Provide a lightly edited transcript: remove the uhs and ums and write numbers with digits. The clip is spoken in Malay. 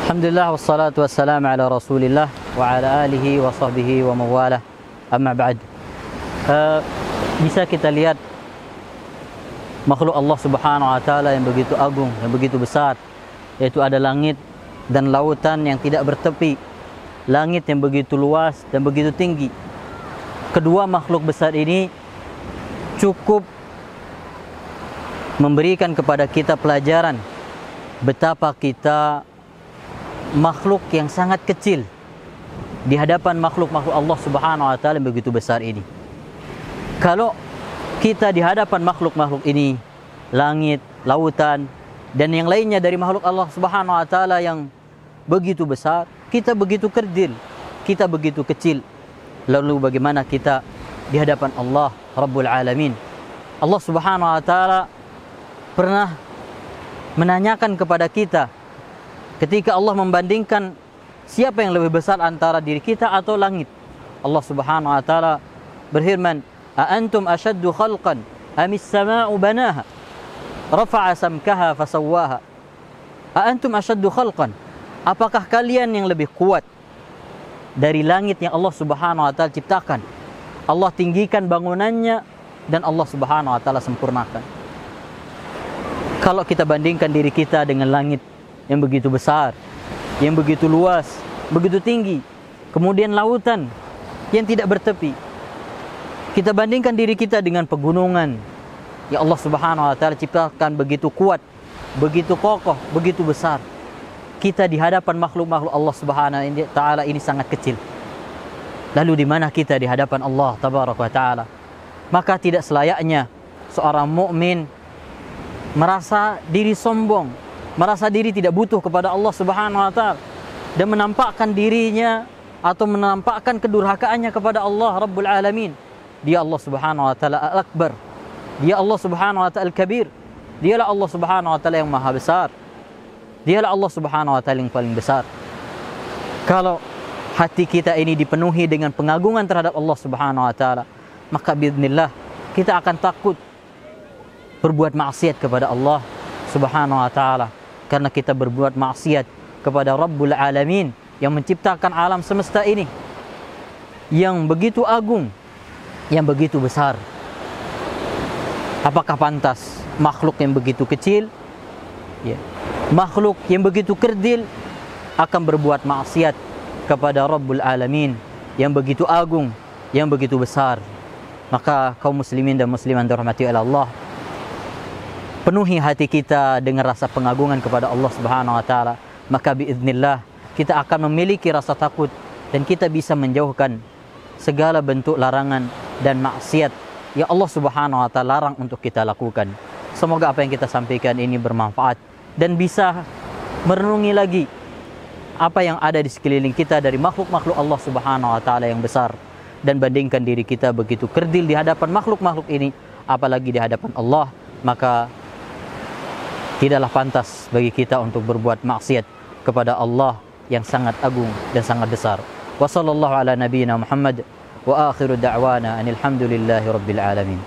Alhamdulillah wassalatu wassalamu ala Rasulillah wa ala alihi wa sahbihi wa mawalah. Amma ba'd. Bisa kita lihat makhluk Allah Subhanahu wa taala yang begitu agung, yang begitu besar, yaitu ada langit dan lautan yang tidak bertepi. Langit yang begitu luas dan begitu tinggi. Kedua makhluk besar ini cukup memberikan kepada kita pelajaran betapa kita makhluk yang sangat kecil di hadapan makhluk-makhluk Allah Subhanahu wa taala yang begitu besar ini. Kalau kita di hadapan makhluk-makhluk ini, langit, lautan dan yang lainnya dari makhluk Allah Subhanahu wa taala yang begitu besar, kita begitu kerdil, kita begitu kecil. Lalu bagaimana kita di hadapan Allah Rabbul Alamin? Allah Subhanahu wa taala pernah menanyakan kepada kita ketika Allah membandingkan siapa yang lebih besar antara diri kita atau langit. Allah Subhanahu wa taala berfirman, "A antum ashaddu khalqan amis samaa'u banaha rafa'a samkaha fasawwaha." A antum ashaddu khalqan? Apakah kalian yang lebih kuat dari langit yang Allah Subhanahu wa taala ciptakan? Allah tinggikan bangunannya dan Allah Subhanahu wa taala sempurnakan. Kalau kita bandingkan diri kita dengan langit yang begitu besar, yang begitu luas, begitu tinggi, kemudian lautan yang tidak bertepi, kita bandingkan diri kita dengan pegunungan yang Allah Subhanahu wa taala ciptakan begitu kuat, begitu kokoh, begitu besar. Kita di hadapan makhluk-makhluk Allah Subhanahu wa taala ini sangat kecil. Lalu di mana kita di hadapan Allah Tabaraka wa taala? Maka tidak selayaknya seorang mukmin merasa diri sombong, merasa diri tidak butuh kepada Allah Subhanahu wa taala dan menampakkan dirinya atau menampakkan kedurhakaannya kepada Allah Rabbul Alamin. Dia Allah Subhanahu wa taala Al-Akbar. Dia Allah Subhanahu wa taala Al-Kabir. Dialah Allah Subhanahu wa taala yang maha besar. Dialah Allah Subhanahu wa taala yang paling besar. Kalau hati kita ini dipenuhi dengan pengagungan terhadap Allah Subhanahu wa taala, maka biidznillah kita akan takut berbuat maksiat kepada Allah Subhanahu wa taala, karena kita berbuat maksiat kepada Rabbul Alamin yang menciptakan alam semesta ini, yang begitu agung, yang begitu besar. Apakah pantas makhluk yang begitu kecil, makhluk yang begitu kerdil akan berbuat maksiat kepada Rabbul Alamin yang begitu agung, yang begitu besar? Maka kaum muslimin dan muslimat dirahmati oleh Allah, penuhi hati kita dengan rasa pengagungan kepada Allah Subhanahu wa taala, maka biiznillah kita akan memiliki rasa takut dan kita bisa menjauhkan segala bentuk larangan dan maksiat yang Allah Subhanahu wa taala larang untuk kita lakukan. Semoga apa yang kita sampaikan ini bermanfaat dan bisa merenungi lagi apa yang ada di sekeliling kita dari makhluk-makhluk Allah Subhanahu wa taala yang besar, dan bandingkan diri kita begitu kerdil di hadapan makhluk-makhluk ini, apalagi di hadapan Allah. Maka tidaklah pantas bagi kita untuk berbuat maksiat kepada Allah yang sangat agung dan sangat besar. Wa sallallahu ala nabiyyina Muhammad wa akhiru da'wana anil hamdulillahi rabbil alamin.